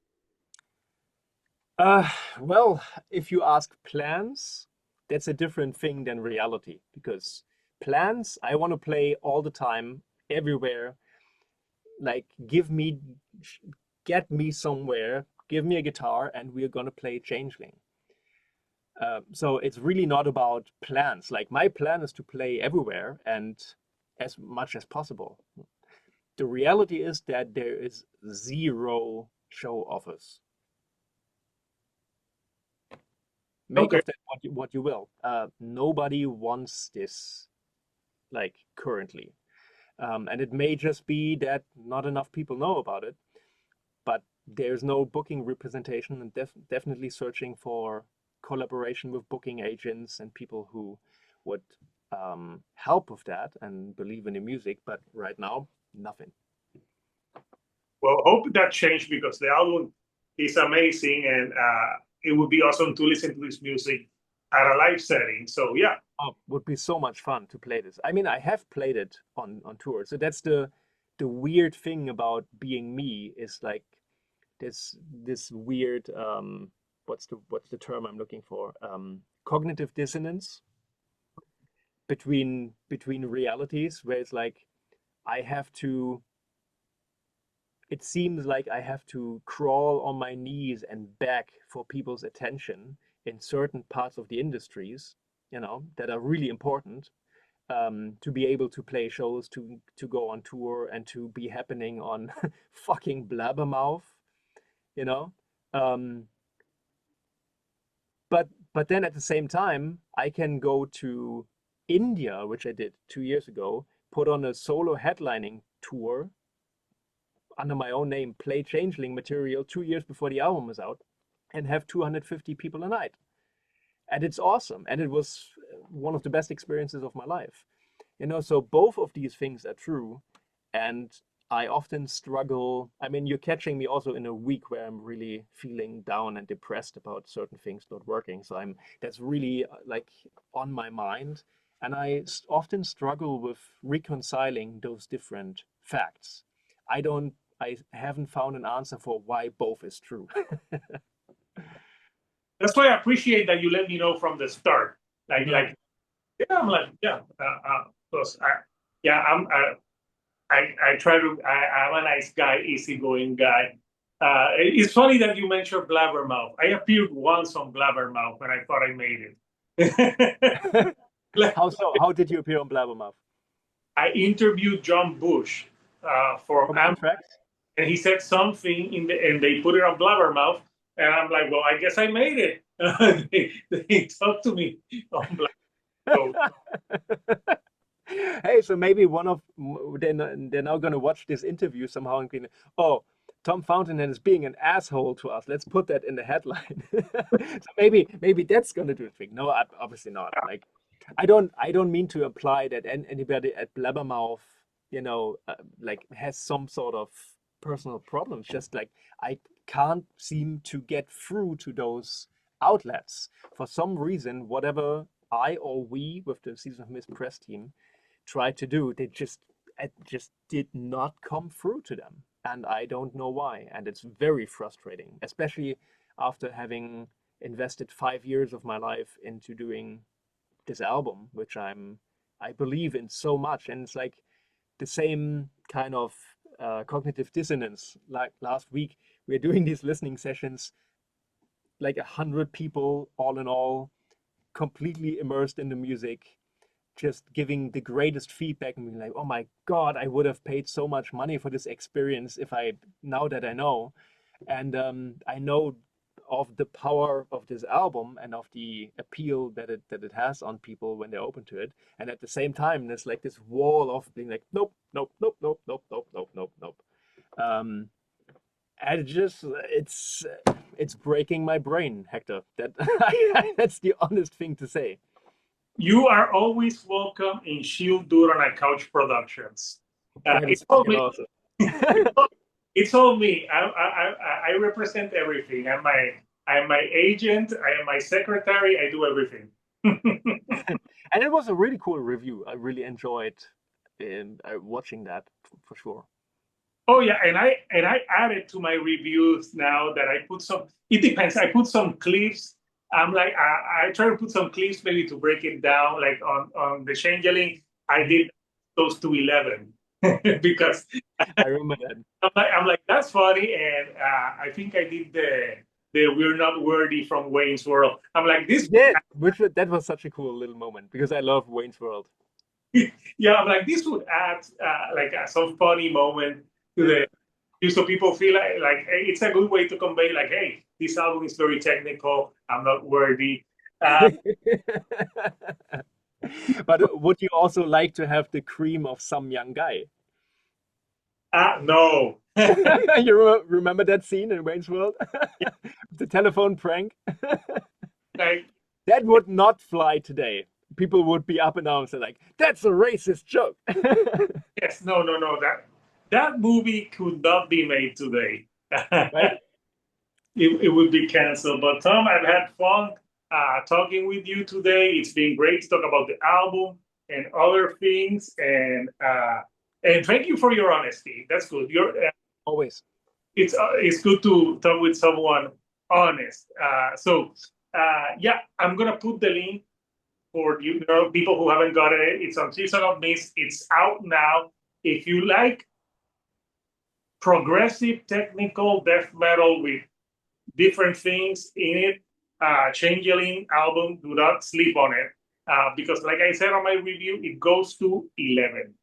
Uh, well, if you ask plans, that's a different thing than reality because plans, I want to play all the time, everywhere. Like, get me somewhere, give me a guitar, and we're gonna play Changeling. So it's really not about plans. Like, my plan is to play everywhere and as much as possible. The reality is that there is zero show offers. Make Okay, of that what you will. Nobody wants this like currently, and it may just be that not enough people know about it. But there's no booking representation, and definitely searching for collaboration with booking agents and people who would help with that and believe in the music. But right now, nothing. well, hope that changed because the album is amazing and it would be awesome to listen to this music at a live setting. So yeah, Oh, would be so much fun to play this. I mean, I have played it on tour, so that's the weird thing about being me is like this weird what's the term I'm looking for? Cognitive dissonance between realities, where it's like I have to. It seems like I have to crawl on my knees and beg for people's attention in certain parts of the industries, that are really important, to be able to play shows, to go on tour, and to be happening on fucking Blabbermouth, you know. Um, but but then at the same time, I can go to India, which I did 2 years ago, put on a solo headlining tour under my own name, play Changeling material 2 years before the album was out, and have 250 people a night. And it's awesome. And it was one of the best experiences of my life. So both of these things are true. And I often struggle. I mean, you're catching me also in a week where I'm really feeling down and depressed about certain things not working. So that's really like on my mind. And often struggle with reconciling those different facts. I haven't found an answer for why both is true. That's why I appreciate that you let me know from the start. Yeah. Yeah, I'm like, yeah, plus, yeah, I try to, I'm a nice guy, easygoing guy. It's funny that you mentioned Blabbermouth. I appeared once on Blabbermouth and I thought I made it. How so? How did you appear on Blabbermouth? I interviewed John Bush from From Am, Anthrax? and he said something and they put it on Blabbermouth, and I'm like, well, I guess I made it. They talked to me on Blabbermouth. Hey, so maybe they're now going to watch this interview somehow and be, oh, Tom Fountainhead is being an asshole to us. Let's put that in the headline. So maybe that's going to do the thing. No, obviously not. Like, I don't mean to imply that anybody at Blabbermouth, like has some sort of personal problems. Just like I can't seem to get through to those outlets for some reason. Whatever I or we with the Season of Mist press team tried to do, it just did not come through to them, and I don't know why. And it's very frustrating, especially after having invested 5 years of my life into doing this album, which I believe in so much. And it's like the same kind of cognitive dissonance. Like last week, we are doing these listening sessions, like 100 people, all in all, completely immersed in the music, just giving the greatest feedback and being like, oh my God, I would have paid so much money for this experience now that I know. And I know of the power of this album and of the appeal that it has on people when they're open to it. And at the same time, there's like this wall of being like, nope, nope, nope, nope, nope, nope, nope, nope, nope. Um, and it's breaking my brain, Hector. That's the honest thing to say. You are always welcome in Shield Duran and Couch Productions. That It's is all fucking me. awesome. It's all me. I represent everything. I'm my agent. I am my secretary. I do everything. And it was a really cool review. I really enjoyed watching that for sure. Oh yeah, and I added to my reviews now that I put some. It depends. I put some clips. I'm like I try to put some clips maybe to break it down. Like on the Changeling, I did those to 11 because I remember that. I'm like that's funny, and I think I did the We're Not Worthy from Wayne's World. I'm like this. Yeah, that was such a cool little moment because I love Wayne's World. Yeah, I'm like this would add like some funny moment to Yeah. so people feel like hey, it's a good way to convey like, hey, this album is very technical. I'm not worthy. Uh, But would you also like to have the cream of some young guy? no. You remember that scene in Wayne's World? The telephone prank? Like That would not fly today. People would be up in arms and like, that's a racist joke. yes, no. That movie could not be made today. Right? It would be canceled. But Tom, I've had fun talking with you today. It's been great to talk about the album and other things, and thank you for your honesty. That's good. Always. It's good to talk with someone honest. Yeah, I'm gonna put the link for people who haven't gotten it. It's on Season of Mist. It's out now. If you like progressive technical death metal with different things in it, Changeling album, do not sleep on it. Because like I said on my review, it goes to 11.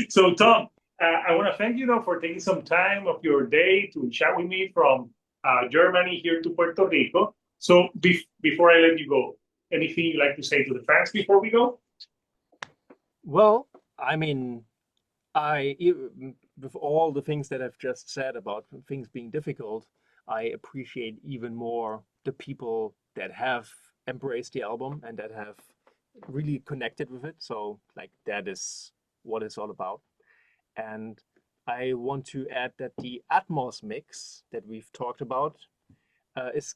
So Tom, I want to thank you though for taking some time of your day to chat with me from Germany here to Puerto Rico. So before I let you go, anything you'd like to say to the fans before we go? Well, I mean, with all the things that I've just said about things being difficult, I appreciate even more the people that have embraced the album and that have really connected with it. So, like, that is what it's all about. And I want to add that the Atmos mix that we've talked about is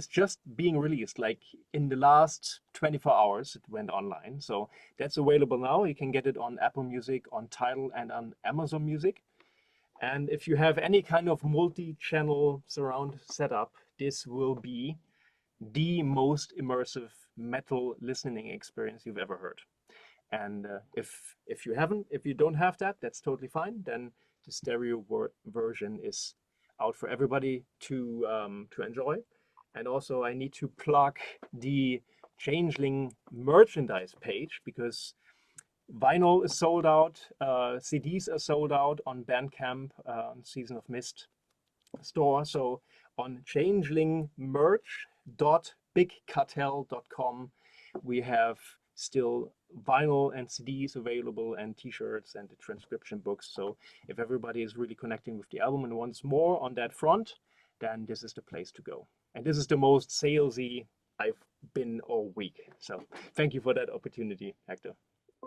just being released. Like in the last 24 hours, it went online. So that's available now. You can get it on Apple Music, on Tidal, and on Amazon Music. And if you have any kind of multi-channel surround setup, this will be the most immersive metal listening experience you've ever heard. And if you don't have that, that's totally fine. Then the stereo version is out for everybody to enjoy. And also, I need to plug the Changeling merchandise page because vinyl is sold out, CDs are sold out on Bandcamp, Season of Mist store. So on changelingmerch.bigcartel.com, we have still vinyl and CDs available and t-shirts and the transcription books. So if everybody is really connecting with the album and wants more on that front, then this is the place to go. And this is the most salesy I've been all week. So thank you for that opportunity, Hector.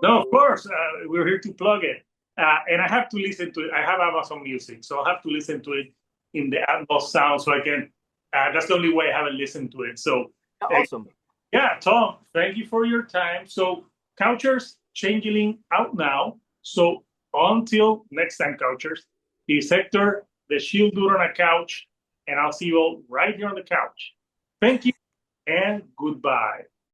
No, of course. We're here to plug it. And I have to listen to it. I have Amazon Music, so I'll have to listen to it in the Atmos sound so I can. That's the only way I haven't listened to it. So, Awesome. yeah, Tom, thank you for your time. So, Couchers, Changeling out now. So, until next time, Couchers, this Hector, the Shield Dude on a couch, and I'll see you all right here on the couch. Thank you and goodbye.